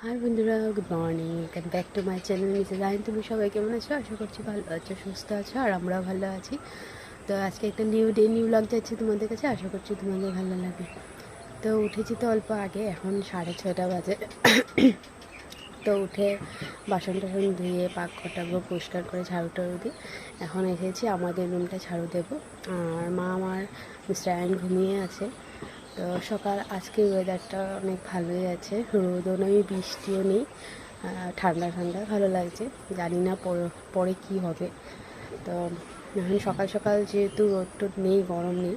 High বন্ধুরা, good morning, welcome back to my channel Mrs আইন। তুমি সবাই কেমন আছো? আশা করছি ভালো আছো, সুস্থ আছো, আর আমরাও ভালো আছি। তো আজকে একটা নিউ ডে নিউ ব্লগ যাচ্ছে তোমাদের কাছে, আশা করছি তোমাদের ভালো লাগে। তো উঠেছি তো অল্প আগে, এখন 6:30 বাজে। তো উঠে বাসন টাসন ধুয়ে পাকঘরটাগুলো পরিষ্কার করে ঝাড়ু টাড়ু দিই। এখন এসেছি আমাদের রুমটা ঝাড়ু দেবো। আর মা আমার মিস্টার আইন ঘুমিয়ে আছে। তো সকাল আজকে ওয়েদারটা অনেক ভালোই আছে, রোদও নেই বৃষ্টিও নেই, ঠান্ডা ঠান্ডা ভালো লাগছে। জানি না পরে কী হবে। তো এখন সকাল সকাল যেহেতু রোদ টোদ নেই, গরম নেই,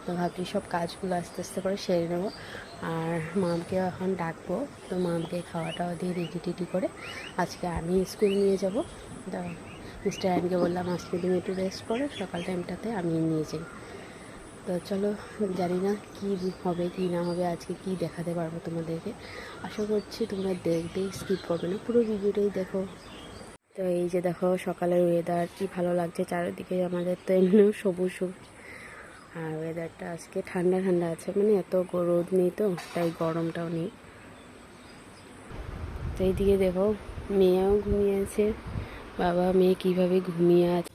তো ভাবছি সব কাজগুলো আস্তে আস্তে করে সেরে নেবো। আর মামকে এখন ডাকবো, তো মামকে খাওয়া টাওয়া দিয়ে রেডি টেডি করে আজকে আমি স্কুল নিয়ে যাব। তো মিস্টার অ্যানকে বললাম আজকে তুমি একটু রেস্ট করো, সকাল টাইমটাতে আমি নিয়ে যাই। তো চলো, জানি না কী হবে কী না হবে, আজকে কি দেখাতে পারবো তোমাদেরকে। আশা করছি তোমরা দেখবে, স্কিপ করবে না, পুরো ভিডিওটাই দেখো। তো এই যে দেখো সকালের ওয়েদার কি ভালো লাগছে চারিদিকে, আমাদের তো এমনিও সবুজ সবুজ, আর ওয়েদারটা আজকে ঠান্ডা ঠান্ডা আছে, মানে এত রোদ নেই, তো তাই গরমটাও নেই। তো এইদিকে দেখো মেয়েও ঘুমিয়ে আছে, বাবা মেয়ে কীভাবে ঘুমিয়ে আছে।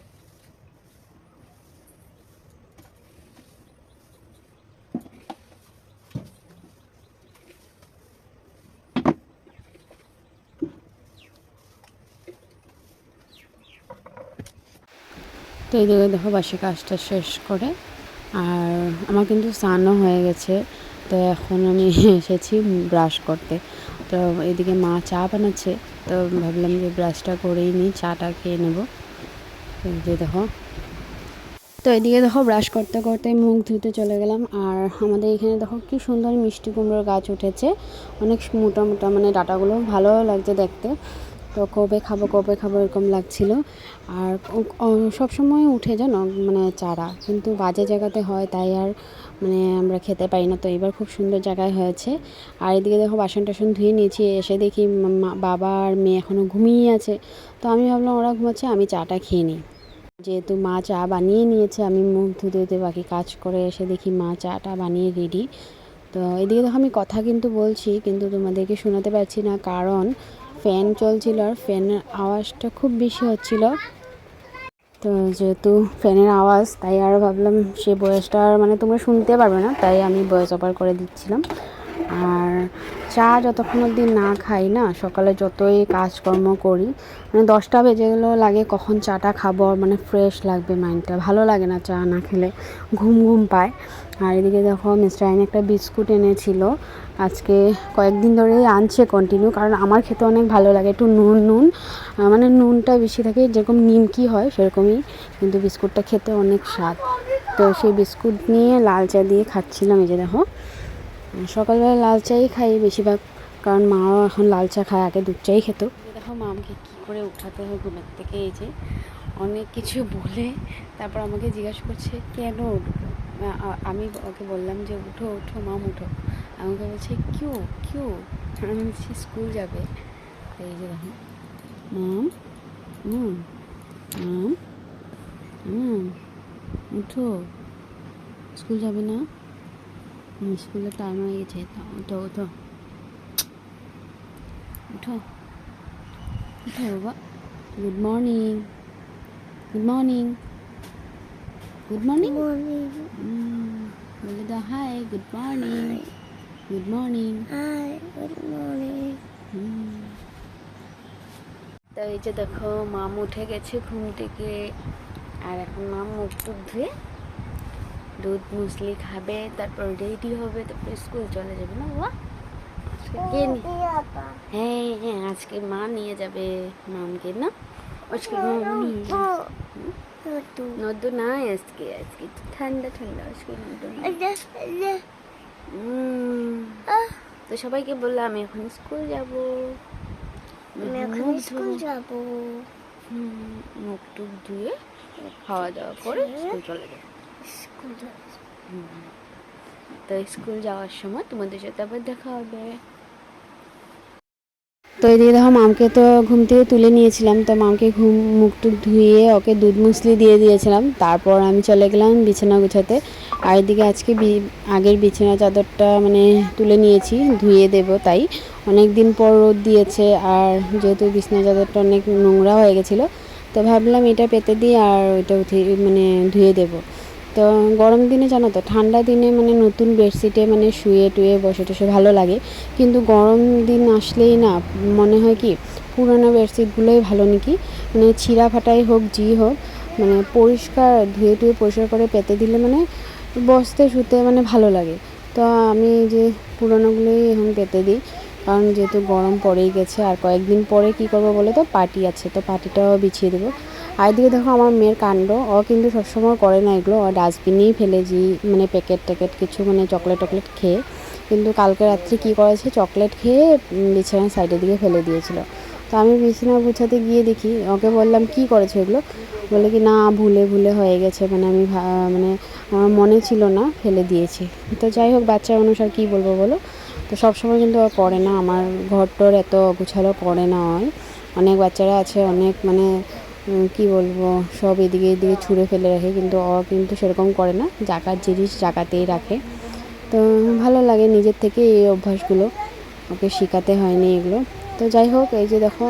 তো এইদিকে দেখো বাসে কাজটা শেষ করে, আর আমার কিন্তু স্নানও হয়ে গেছে। তো এখন আমি এসেছি ব্রাশ করতে। তো এদিকে মা চা বানাচ্ছে, তো ভাবলাম যে ব্রাশটা করেই নিই, চাটা খেয়ে নেব। এই যে দেখো, তো এদিকে দেখো ব্রাশ করতে করতে মুখ ধুতে চলে গেলাম। আর আমাদের এখানে দেখো কি সুন্দর মিষ্টি কুমড়োর গাছ উঠেছে, অনেক মোটা মোটা, মানে ডাঁটাগুলো ভালো লাগছে দেখতে। তো কবে খাবো এরকম লাগছিল। আর সব সময় উঠে জানো, মানে চারা কিন্তু বাজে জায়গাতে হয়, তাই আর মানে আমরা খেতে পারি না। তো এবার খুব সুন্দর জায়গায় হয়েছে। আর এদিকে দেখো বাসন টাসন ধুয়ে নিয়েছি, এসে দেখি বাবা আর মেয়ে এখনও ঘুমিয়ে আছে। তো আমি ভাবলাম ওরা ঘুমাচ্ছে, আমি চাটা খেয়ে নিই। যেহেতু মা চা বানিয়ে নিয়েছে, আমি মুখ ধুতে ধুতে বাকি কাজ করে এসে দেখি মা চাটা বানিয়ে রেডি। তো এদিকে দেখো আমি কথা কিন্তু বলছি, কিন্তু তোমাদেরকে শোনাতে পারছি না, কারণ ফ্যান চলছিল আর ফ্যানের আওয়াজটা খুব বেশি হচ্ছিল। তো যেহেতু ফ্যানের আওয়াজ, তাই আরও ভাবলাম সে বয়সটা মানে তোমরা শুনতে পারবে না, তাই আমি ভয়েস ওভার করে দিচ্ছিলাম। আর চা যতক্ষণ অবধি না খাই না, সকালে যতই কাজকর্ম করি, মানে 10টা বেজে গেলেও লাগে কখন চাটা খাবো, মানে ফ্রেশ লাগবে, মাইন্ডটা ভালো লাগে না চা না খেলে, ঘুম ঘুম পায়। আর এদিকে দেখো মিস্টার আইন একটা বিস্কুট এনেছিল, আজকে কয়েকদিন ধরেই আনছে কন্টিনিউ, কারণ আমার খেতে অনেক ভালো লাগে, একটু নুন নুন, মানে নুনটা বেশি থাকে, যেরকম নিমকি হয় সেরকমই, কিন্তু বিস্কুটটা খেতে অনেক স্বাদ। তো সেই বিস্কুট নিয়ে লাল চা দিয়ে খাচ্ছিলাম। এই যে দেখো সকালবেলা লাল চাই খাই বেশিরভাগ, কারণ মাও এখন লাল চা খায়, আগে দুধ চাই খেত। দেখো মামকে কী করে উঠাতে হয় ঘুমের থেকে, এই যে অনেক কিছু বলে তারপর আমাকে জিজ্ঞাসা করছে কেন উঠবো। আমি ওকে বললাম যে উঠো উঠো মাম উঠো, আমাকে বলছে কিউ কিউ, আমি বলছি স্কুল যাবে। এই যে দেখো মাম, মাম, মাম, মাম, উঠো, স্কুল যাবে না, স্কুলের টাইম হয়ে গেছে, উঠো উঠো উঠো উঠো বাবা। Good morning, good morning, good morning, বলে দাও hi, good morning, good morning, hi, good morning. তো এই যে দেখো মাম উঠে গেছে ঘুম থেকে, আর এখন মাম মুখ টুক ধুয়ে দুধ মুসলি খাবে, তারপর রেডি হবে, তারপর স্কুল চলে যাবে না বাবা। হ্যাঁ হ্যাঁ, আজকে মা নিয়ে যাবে মামকে, না আজকে মা নিয়ে যাবে। নদু না, আজকে আজকে ঠান্ডা ঠান্ডা, আজকে নদু না। তো সবাইকে বললো আমি এখন স্কুল যাবো, মুখ টুক ধুয়ে খাওয়া দাওয়া করে স্কুল চলে যাবো। তো স্কুল যাওয়ার সময় তোমাদের সাথে আবার দেখা হবে। তো এদিকে দেখো মামকে তো ঘুম থেকে তুলে নিয়েছিলাম, তো মামকে মুখ টুক ধুয়ে ওকে দুধ মুসলি দিয়ে দিয়েছিলাম। তারপর আমি চলে গেলাম বিছানা গুছাতে। আর এদিকে আজকে আগের বিছানা চাদরটা মানে তুলে নিয়েছি, ধুয়ে দেব, তাই অনেক দিন পর রোদ দিয়েছে। আর যেহেতু বিছানা চাদরটা অনেক নোংরা হয়ে গেছিলো, তো ভাবলাম এটা পেতে দিই আর ওইটা মানে ধুয়ে দেবো। তো গরম দিনে জানো তো, ঠান্ডা দিনে মানে নতুন বেডশিটে মানে শুয়ে টুয়ে বসে টসে ভালো লাগে, কিন্তু গরম দিন আসলেই না মনে হয় কি পুরোনো বেডশিটগুলোই ভালো নাকি, মানে ছিঁড়া ফাটাই হোক জি হোক, মানে পরিষ্কার ধুয়ে টুয়ে পরিষ্কার করে পেতে দিলে মানে বসতে শুতে মানে ভালো লাগে। তো আমি যে পুরোনোগুলোই এখন পেতে দিই, কারণ যেহেতু গরম পড়েই গেছে। আর কয়েকদিন পরে কি করব বলে তো, পার্টি আছে, তো পার্টিটাও বিছিয়ে দেবো। আর এদিকে দেখো আমার মেয়ের কাণ্ড, ও কিন্তু সবসময় করে না এগুলো, ও ডাস্টবিনেই ফেলে মানে প্যাকেট ট্যাকেট কিছু মানে চকলেট টকলেট খেয়ে। কিন্তু কালকে রাত্রে কী করেছে, চকলেট খেয়ে বিছানার সাইডের দিকে ফেলে দিয়েছিল। তো আমি বিছানা গুছাতে গিয়ে দেখি, ওকে বললাম কী করেছে এগুলো, বলে কি না ভুলে ভুলে হয়ে গেছে, মানে আমি মানে আমার মনে ছিল না, ফেলে দিয়েছি। তো যাই হোক, বাচ্চা অনুসার কী বলবো বলো। তো সবসময় কিন্তু ও করে না, আমার ঘরটোর এত গুছালো করে না। হয় অনেক বাচ্চারা আছে অনেক মানে কি বলবো, সব এদিকে এদিকে ছুঁড়ে ফেলে রাখে, কিন্তু ও কিন্তু সেরকম করে না, জাকার জিনিস জাকাতেই রাখে। তো ভালো লাগে নিজের থেকে এই অভ্যাসগুলো, ওকে শেখাতে হয়নি এগুলো। তো যাই হোক, এই যে দেখো,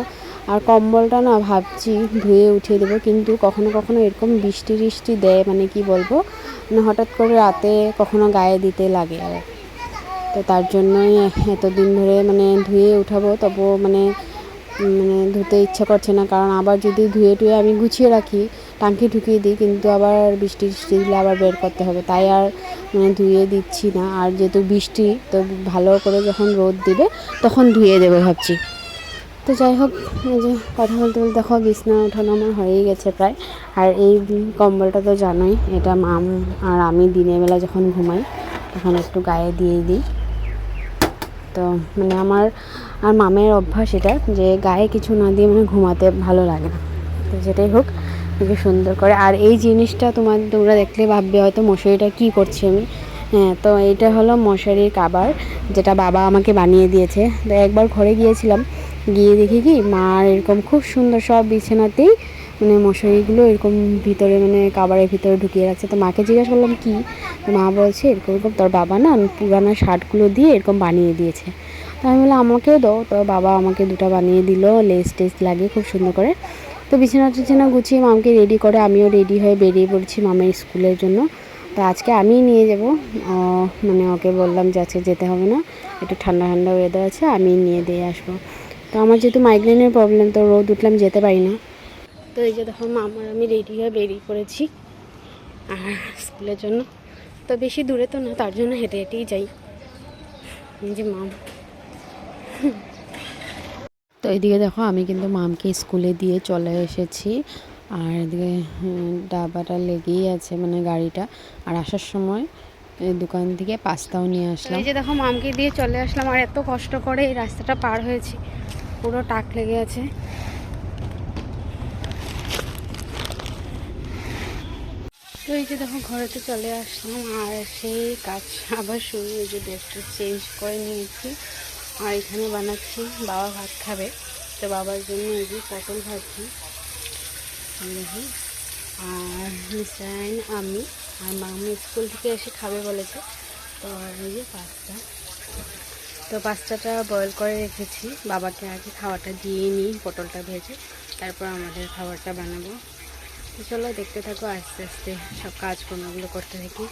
আর কম্বলটা না ভাবছি ধুয়ে উঠিয়ে দেবো, কিন্তু কখনো কখনো এরকম বৃষ্টি টিষ্টি দেয়, মানে কি বলবো, মানে হঠাৎ করে রাতে কখনো গায়ে দিতে লাগে। আর তো তার জন্যই এতদিন ধরে মানে ধুয়ে উঠাবো, তবুও মানে ধুতে ইচ্ছা করছে না, কারণ আবার যদি ধুয়ে টুয়ে আমি গুছিয়ে রাখি, টাঙ্কি ঢুকিয়ে দিই, কিন্তু আবার বৃষ্টি টিষ্টি দিলে আবার বের করতে হবে, তাই আর মানে ধুয়ে দিচ্ছি না। আর যেহেতু বৃষ্টি, তো ভালো করে যখন রোদ দিবে তখন ধুয়ে দেবো ভাবছি। তো যাই হোক, এই যে কথা বলতে বলতে দেখো বিছনা ওঠানো আমার হয়েই গেছে প্রায়। আর এই কম্বলটা তো জানোই, এটা মাম আর আমি দিনের বেলা যখন ঘুমাই তখন একটু গায়ে দিয়ে দিই। তো মানে আমার আর মামের অভ্যাস এটা, যে গায়ে কিছু না দিয়ে মানে ঘুমাতে ভালো লাগে না। তো যেটাই হোক, খুবই সুন্দর করে। আর এই জিনিসটা তোমরা দেখলে ভাববে হয়তো মশারিটা কী করছি আমি। হ্যাঁ, তো এইটা হলো মশারির কাভার, যেটা বাবা আমাকে বানিয়ে দিয়েছে। তো একবার ঘরে গিয়েছিলাম, গিয়ে দেখি কি মার এরকম খুব সুন্দর সব বিছানাতেই মানে মশারিগুলো এরকম ভিতরে মানে কাভারের ভিতরে ঢুকিয়ে রাখছে। তো মাকে জিজ্ঞাসা করলাম কি, তো মা বলছে এরকম এরকম তোর বাবা না পুরানো শার্টগুলো দিয়ে এরকম বানিয়ে দিয়েছে। তো আমি বললাম আমাকেও দাও, তো বাবা আমাকে দুটো বানিয়ে দিল, লেস টেস লাগিয়ে খুব সুন্দর করে। তো বিছানা টিছানা গুছিয়ে মামকে রেডি করে আমিও রেডি হয়ে বেরিয়ে পড়ছি মামের স্কুলের জন্য। তো আজকে আমিই নিয়ে যাব, মানে ওকে বললাম যে আজকে যেতে হবে না, একটু ঠান্ডা ঠান্ডা ওয়েদার আছে, আমিই নিয়ে দিয়ে আসবো। তো আমার যেহেতু মাইগ্রেনের প্রবলেম, তো রোদ উঠলাম যেতে পারি না। তো এই যে দেখো মামার আমি রেডি হয়ে বেরিয়ে পড়েছি আর স্কুলের জন্য। তো বেশি দূরে তো না, তার জন্য হেঁটে হেঁটেই যাই। এই যে মাম, তো এইদিকে দেখো আমি কিন্তু মামকে স্কুলে দিয়ে চলে এসেছি। আর এদিকে ডাবাটা লেগেই আছে মানে গাড়িটা। আর আসার সময় দোকান থেকে পাস্তাও নিয়ে আসলাম। এই যে দেখো মামকে দিয়ে চলে আসলাম, আর এত কষ্ট করে এই রাস্তাটা পার হয়েছি, পুরো টাক লেগে আছে। তো এই যে দেখো ঘরেতে চলে আসলাম, আর সেই কাজ আবার শুরু। এই যে ড্রেসটা চেঞ্জ করে নিয়েছি, আর এখানে বানাচ্ছি, বাবা ভাত খাবে, তো বাবার জন্য এই যে পটল ভাজি দেখি, আর মিস্টার আমি আর মামু স্কুল থেকে এসে খাবে বলেছে। তো এই যে পাস্তা, তো পাস্তাটা বয়েল করে রেখেছি, বাবাকে আগে খাওয়াটা দিয়ে নিই, পটলটা ভেজে তারপর আমাদের খাবারটা বানাবো। তো চলো দেখতে থাকো, আস্তে আস্তে সব কাজকর্মগুলো করতে থাকি।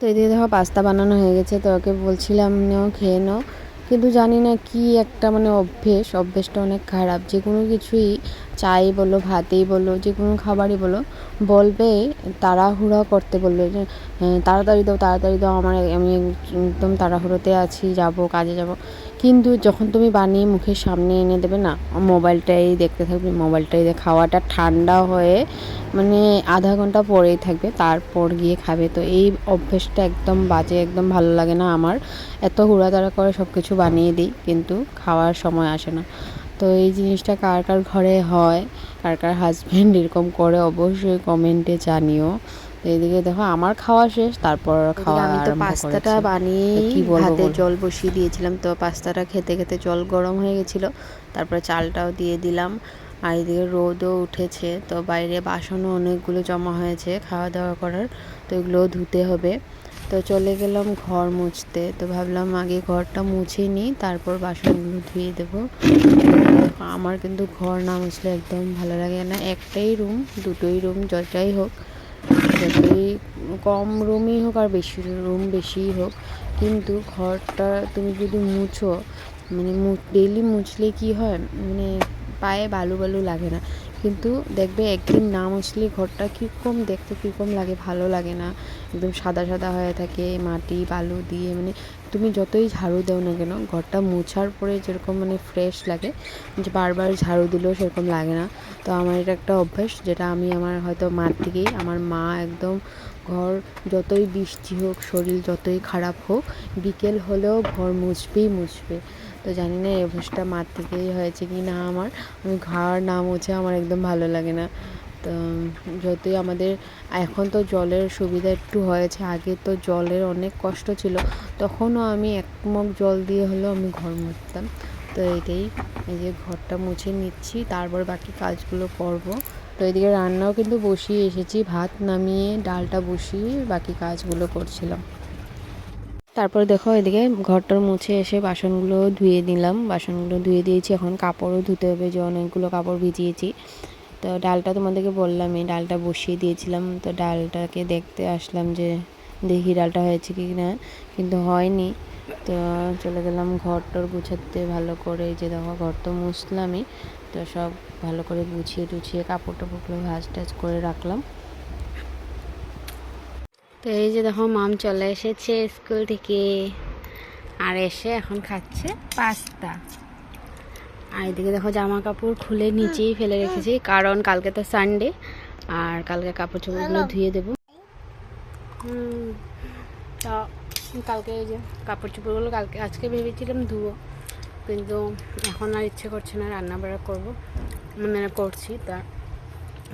তো এদিকে দেখো পাস্তা বানানো হয়ে গেছে, তো ওকে বলছিলাম নাও খেয়ে নাও, কিন্তু জানি না কি একটা মানে অভ্যেসটা অনেক খারাপ। যে কোনো কিছুই, চাই বলো ভাতেই বলো যে কোনো খাবারই বলো, বলবে তাড়াহুড়া করতে, বলবে যে তাড়াতাড়ি দাও আমি একদম তাড়াহুড়োতে আছি, কাজে যাব। কিন্তু যখন তুমি বানিয়ে মুখের সামনে এনে দেবে না, মোবাইলটাই দেখতে থাকবে, খাওয়াটা ঠান্ডা হয়ে মানে আধা ঘন্টা পরেই থাকবে, তারপর গিয়ে খাবে। তো এই অভ্যেসটা একদম বাজে, একদম ভালো লাগে না আমার। এত হুড়াতাড়া করে সব কিছু বানিয়ে দিই, কিন্তু খাওয়ার সময় আসে না। তো এই জিনিসটা কার কার ঘরে হয়, কার কার হাজব্যান্ড এরকম করে, অবশ্যই কমেন্টে জানিও। তো এদিকে দেখো আমার খাওয়া শেষ, তারপর খাওয়া আমি তো আরম্ভ পাস্তাটা করেছি। বানিয়ে কি বলবো ভাতে বলো। জল বসিয়ে দিয়েছিলাম। তো পাস্তাটা খেতে খেতে জল গরম হয়ে গেছিলো, তারপরে চালটাও দিয়ে দিলাম। আর এদিকে রোদও উঠেছে, তো বাইরে বাসনও অনেকগুলো জমা হয়েছে খাওয়া দাওয়া করার, তো এগুলোও ধুতে হবে। তো চলে গেলাম ঘর মুছতে, তো ভাবলাম আগে ঘরটা মুছে নিই, তারপর বাসনগুলো ধুয়ে দেবো। আমার কিন্তু ঘর না মুছলে একদম ভালো লাগে না। একটাই রুম, দুটোই রুম, যতটাই হোক, যতই কম রুমই হোক আর বেশি রুম বেশিই হোক, কিন্তু ঘরটা তুমি যদি মুছো, মানে ডেইলি মুছলে কি হয়, মানে পায়ে বালু বালু লাগে না। কিন্তু দেখবে একদিন না মুছলে ঘরটা কীরকম দেখতে, কীরকম লাগে, ভালো লাগে না, একদম সাদা সাদা হয়ে থাকে মাটি বালু দিয়ে। মানে তুমি যতই ঝাড়ু দাও না কেন, ঘরটা মোছার পরে যেরকম মানে ফ্রেশ লাগে, যে বারবার ঝাড়ু দিলেও সেরকম লাগে না। তো আমার এটা একটা অভ্যাস, যেটা আমি আমার হয়তো মার থেকেই, আমার মা একদম ঘর যতই বৃষ্টি হোক, শরীর যতই খারাপ হোক, বিকেল হলেও ঘর মুছবে। তো জানি না এই অভ্যাসটা মার থেকেই হয়েছে কি না আমার, আমি ঘর না মুছে আমার একদম ভালো লাগে না। তো যতই আমাদের এখন তো জলের সুবিধা একটু হয়েছে, আগে তো জলের অনেক কষ্ট ছিল, তখনও আমি এক মগ জল দিয়ে হলেও আমি ঘর মুছতাম। তো এই যে ঘরটা মুছে নিচ্ছি, তারপর বাকি কাজগুলো করব। তো এদিকে রান্নাও কিন্তু বসিয়ে এসেছি, ভাত নামিয়ে ডালটা বসিয়ে বাকি কাজগুলো করছিলাম। তারপর দেখো এদিকে ঘরটার মুছে এসে বাসনগুলো ধুয়ে দিয়েছি। এখন কাপড়ও ধুতে হবে, যে অনেকগুলো কাপড় ভিজিয়েছি। তো ডালটা তোমাদেরকে বললামই, ডালটা বসিয়ে দিয়েছিলাম। তো ডালটাকে দেখতে আসলাম, যে দেখি ডালটা হয়েছে কি না, কিন্তু হয়নি। তো চলে গেলাম ঘরটর গুছাতে ভালো করে। যে দেখো ঘর তো মুছলামই, তো সব ভালো করে গুছিয়ে টুছিয়ে কাপড় টাপড়গুলো ভাজ টাজ করে রাখলাম। তো এই যে দেখো মাম চলে এসেছে স্কুল থেকে, আর এসে এখন খাচ্ছে পাস্তা। আর এদিকে দেখো জামা কাপড় খুলে নিচেই ফেলে রেখেছি, কারণ কালকে তো সানডে, আর কালকে কাপড় চোপড়গুলো ধুয়ে দেবো। তা কালকে এই যে কাপড় চোপড়গুলো আজকে ভেবেছিলাম ধুবো, কিন্তু এখন আর ইচ্ছে করছে না, রান্না বাড়া করবো, মানে করছি, তা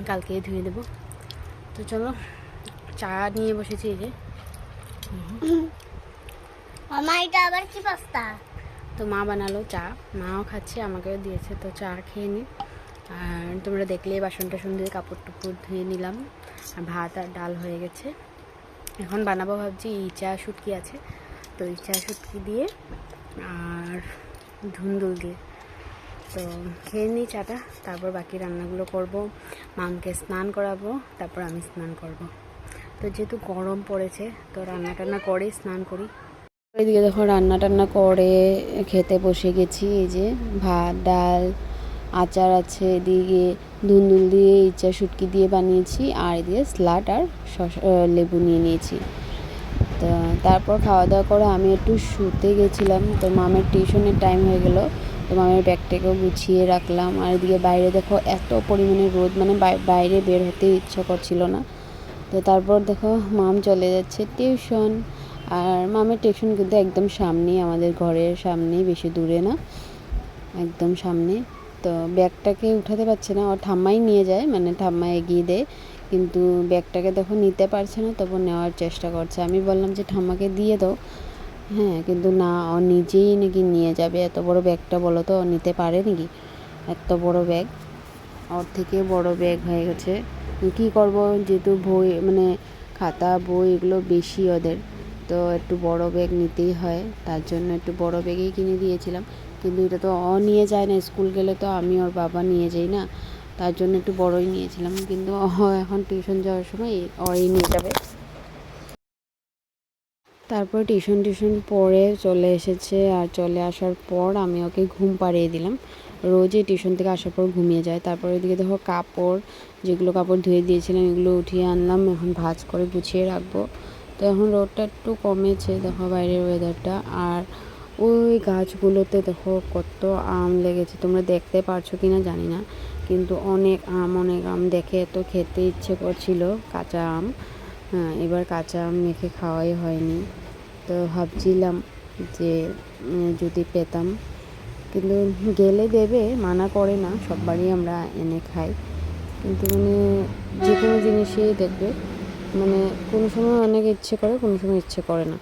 কালকেই ধুয়ে দেবো। তো চলো চা নিয়ে বসেছি, এই যে এটা আবার কি পাস্তা? তো মা বানালো চা, মাও খাচ্ছে, আমাকেও দিয়েছে। তো চা খেয়ে নিই। আর তোমরা দেখলে বাসন টাসন দিয়ে কাপড় টুপড় ধুয়ে নিলাম, আর ভাত আর ডাল হয়ে গেছে। এখন বানাবো ভাবছি ইচা শুটকি আছে, তো ইচা শুটকি দিয়ে আর ধুন্দুল দিয়ে। তো খেয়ে নিই চাটা, তারপর বাকি রান্নাগুলো করব। মামকে স্নান করাবো, তারপর আমি স্নান করব। তো যেহেতু গরম পড়েছে, তো রান্না টান্না করেই স্নান করি। এদিকে দেখো রান্না টান্না করে খেতে বসে গেছি। এই যে ভাত ডাল আচার আছে, এদিকে ধুন্দুল দিয়ে ইচা শুটকি দিয়ে বানিয়েছি, আর এদিকে স্যালাড আর লেবু নিয়ে নিয়েছি। তো তারপর খাওয়া দাওয়া করে আমি একটু শুতে গেছিলাম। তো মামের টিউশনের টাইম হয়ে গেল, তো মামের ব্যাগটাকেও গুছিয়ে রাখলাম। আর এদিকে বাইরে দেখো এত পরিমাণে রোদ, মানে বাইরে বের হতে ইচ্ছা করছিল না। তো তারপর দেখো মাম চলে যাচ্ছে টিউশন, আর মামের টিউশন কিন্তু একদম সামনেই, আমাদের ঘরের সামনেই, বেশি দূরে না, একদম সামনে। তো ব্যাগটাকে উঠাতে পারছে না, ওর ঠাম্মাই নিয়ে যায়, মানে ঠাম্মা এগিয়ে দেয়, কিন্তু ব্যাগটাকে দেখো নিতে পারছে না, তবু নেওয়ার চেষ্টা করছে। আমি বললাম যে ঠাম্মাকে দিয়ে দাও, হ্যাঁ, কিন্তু না, ও নিজেই নাকি নিয়ে যাবে। এত বড় ব্যাগটা বলো তো, ও নিতে পারে নাকি এত বড় ব্যাগ, ওর থেকে বড় ব্যাগ হয়ে গেছে। কী করবো, যেহেতু বই মানে খাতা বই এগুলো বেশি ওদের, তো একটু বড় ব্যাগ নিতেই হয়, তার জন্য একটু বড় ব্যাগেই কিনে দিয়েছিলাম। কিন্তু এটা তো ও নিয়ে যায় না, স্কুল গেলে তো আমি ওর বাবা নিয়ে যাই না, তার জন্য একটু বড়ই নিয়েছিলাম। কিন্তু ও এখন টিউশন যাওয়ার সময় ওই নিয়ে যাবে। তারপর টিউশন পড়ে চলে এসেছে, আর চলে আসার পর আমি ওকে ঘুম পাড়িয়ে দিলাম। রোজই টিউশন থেকে আসার পর ঘুমিয়ে যায়। তারপর এদিকে দেখো কাপড়, যেগুলো কাপড় ধুয়ে দিয়েছিলাম এগুলো উঠিয়ে আনলাম, এখন ভাঁজ করে গুছিয়ে রাখবো। তো এখন রোদটা একটু কমেছে, দেখো বাইরের ওয়েদারটা। আর ওই গাছগুলোতে দেখো কত আম লেগেছে, তোমরা দেখতে পারছো কি না জানি না, কিন্তু অনেক আম দেখে তো খেতে ইচ্ছে করছিল, কাঁচা আম। হ্যাঁ, এবার কাঁচা আম মেখে খাওয়াই হয়নি, তো ভাবছিলাম যে যদি পেতাম, কিন্তু গেলে দেবে, মানা করে না, সববারই আমরা এনে খাই। কিন্তু মানে যে কোনো জিনিসই দেখবে মানে কোনো সময় অনেক ইচ্ছে করে, কোনো সময় ইচ্ছে করে না।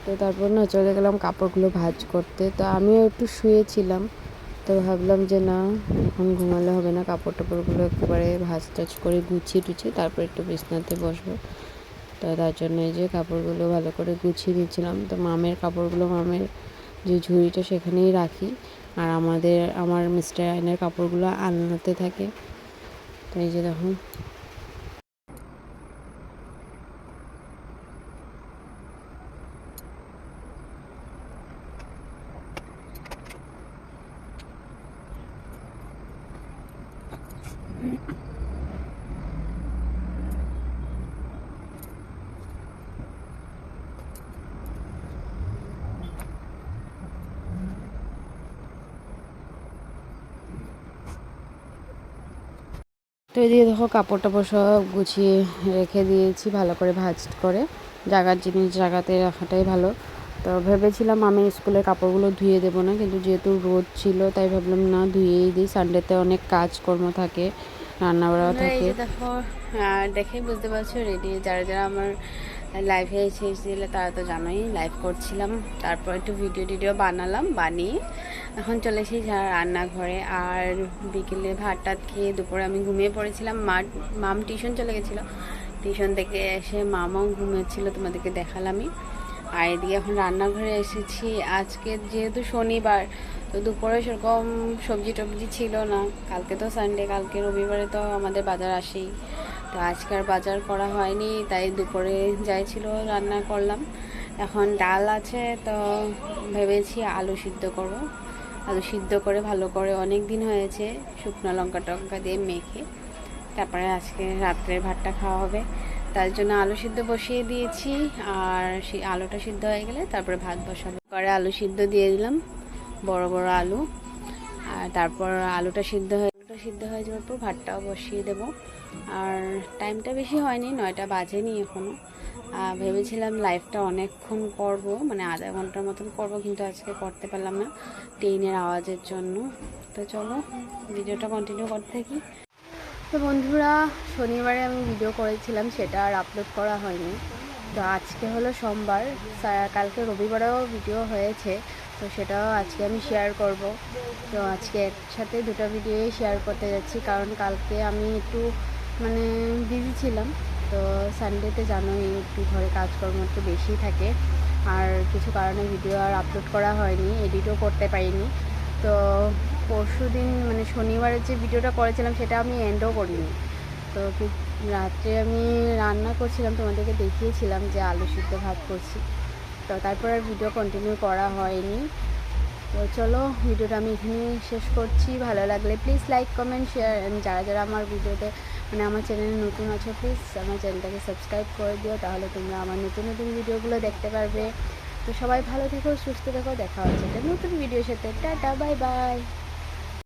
তো তারপর না চলে গেলাম কাপড়গুলো ভাঁজ করতে। তো আমিও একটু শুয়েছিলাম, তো ভাবলাম যে না, এখন ঘুমালে হবে না, কাপড় টাপড়গুলো একেবারে ভাঁজ টাজ করে গুছিয়ে টুছিয়ে তারপর একটু বিছনাতে বসবো। তো তার জন্য এই যে কাপড়গুলো ভালো করে গুছিয়ে নিচ্ছিলাম। তো মামের কাপড়গুলো মামের যে ঝুড়িটা সেখানেই রাখি, আর আমার মিস্টার আইনের কাপড়গুলো আলনাতে থাকে। তো এই যে দেখুন, তো এদিকে দেখো কাপড় টাপড় সব গুছিয়ে রেখে দিয়েছি, ভালো করে ভাঁজ করে। জায়গার জিনিস জায়গাতে রাখাটাই ভালো। তো ভেবেছিলাম আমি স্কুলের কাপড়গুলো ধুয়ে দেবো না, কিন্তু যেহেতু রোদ ছিল তাই ভাবলাম না, ধুয়েই দিই। সানডেতে অনেক কাজকর্ম থাকে, রান্নাবাড়া থাকে। দেখো দেখেই বুঝতে পারছো রেডি। যারা যারা আমার লাইভে এসেছিলে তারা তো জানোই লাইভ করছিলাম, তারপর একটু ভিডিও বানালাম, বানিয়ে এখন চলে এসেছি রান্নাঘরে। আর বিকেলে ভাত টাত খেয়ে দুপুরে আমি ঘুমিয়ে পড়েছিলাম। মাম টিউশন চলে গেছিলো, টিউশন থেকে এসে মামাও ঘুমিয়েছিল, তোমাদেরকে দেখালামই। আর এদিকে এখন রান্নাঘরে এসেছি। আজকে যেহেতু শনিবার, তো দুপুরে সেরকম সবজি টবজি ছিল না। কালকে তো সানডে, কালকে রবিবারে তো আমাদের বাজার আসেই, তো আজকে আর বাজার করা হয়নি, তাই দুপুরে যাই ছিল রান্না করলাম। এখন ডাল আছে, তো ভেবেছি আলু সিদ্ধ করব। আলু সিদ্ধ করে ভালো করে, অনেক দিন হয়েছে শুকনো লঙ্কা টঙ্কা দিয়ে মেখে তারপরে আজকে রাত্রের ভাতটা খাওয়া হবে। তার জন্য আলু সিদ্ধ বসিয়ে দিয়েছি, আর সেই আলুটা সিদ্ধ হয়ে গেলে তারপরে ভাত বসাবো। করে আলু সিদ্ধ দিয়ে দিলাম, বড় বড় আলু। আর তারপর আলুটা সিদ্ধ হয়ে যাওয়ার পর ভাতটাও বসিয়ে দেবো। আর টাইমটা বেশি হয়নি, 9টা বাজেনি এখনও। ভেবেছিলাম লাইভটা অনেকক্ষণ করব, মানে আধা ঘন্টার মতন করব, কিন্তু আজকে করতে পারলাম না ট্রেনের আওয়াজের জন্য। তো চলো ভিডিওটা কন্টিনিউ করতে থাকি। তো বন্ধুরা, শনিবারে আমি ভিডিও করেছিলাম, সেটা আর আপলোড করা হয়নি। তো আজকে হলো সোমবার, কালকে রবিবারেও ভিডিও হয়েছে, তো সেটাও আজকে আমি শেয়ার করব। তো আজকে একসাথে দুটো ভিডিওই শেয়ার করতে যাচ্ছি, কারণ কালকে আমি একটু মানে বিজি ছিলাম। তো সানডেতে জানোই একটু ঘরে কাজকর্ম একটু বেশি থাকে, আর কিছু কারণে ভিডিও আর আপলোড করা হয়নি, এডিটও করতে পারিনি। তো পরশু দিন মানে শনিবারের যে ভিডিওটা করেছিলাম সেটা আমি এন্ডও করিনি। তো রাত্রে আমি রান্না করছিলাম, তোমাদেরকে দেখিয়েছিলাম যে আলু সিদ্ধ ভাত করছি। তো তারপর আর ভিডিও কন্টিনিউ করা হয়নি। তো চলো ভিডিওটা আমি এখানে শেষ করছি। ভালো লাগলে প্লিজ লাইক কমেন্ট শেয়ার। যারা যারা আমার ভিডিওতে মানে আমার চ্যানেলে নতুন আছো, প্লিজ আমার চ্যানেলটাকে সাবস্ক্রাইব করে দিও, তাহলে তোমরা আমার নতুন নতুন ভিডিওগুলো দেখতে পারবে। তো সবাই ভালো থেকো, সুস্থ থেকো, দেখা হচ্ছে একটা নতুন ভিডিওর সাথে। Tata, bye bye.